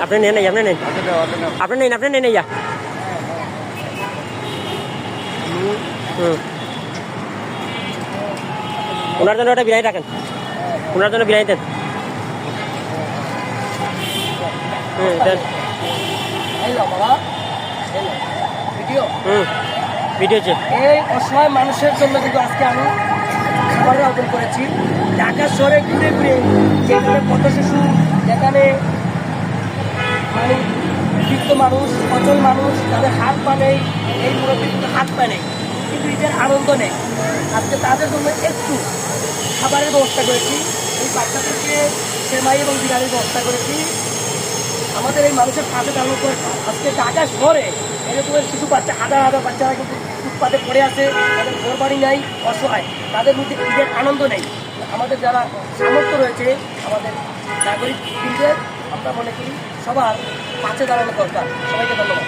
আপনি নেন আপনি নেন আপনি নেন আপনি নেন ইয়া ওনার জন্য ওটা বিরিয়ানি রাখেন ওনার জন্য বিরিয়ানি দেন দেন ভিডিও এই অসহায় মানুষের জন্য কিন্তু আজকে আমি খাবারের আয়োজন করেছি। ঢাকা শহরে ঘুরে ঘুরে যেখানে পথ শিশু, যেখানে মানে বৃদ্ধ মানুষ, অচল মানুষ, তাদের হাত পা নেই, এই মুরব্বী কিন্তু হাত পা নেই, কিন্তু ঈদের আনন্দ নেই। আজকে তাদের জন্য একটু খাবারের ব্যবস্থা করেছি। এই বাচ্চাদেরকে সেমাই এবং বিরিয়ানির ব্যবস্থা করেছি। আমাদের এই মানুষের পাশে দাঁড়ানোর পর আজকে ঢাকা শহরে এরকম শিশু বাচ্চা হাজার হাজার বাচ্চারা কিন্তু ফুটপাতে পড়ে আছে, তাদের ঘর বাড়ি নাই, অসহায়, তাদের মধ্যে ঈদের আনন্দ নেই। আমাদের যারা সামর্থ্য রয়েছে, আমাদের নাগরিক বৃন্দের, আমরা মনে করি সবার পাশে দাঁড়ানো দরকার। সবাইকে ধন্যবাদ।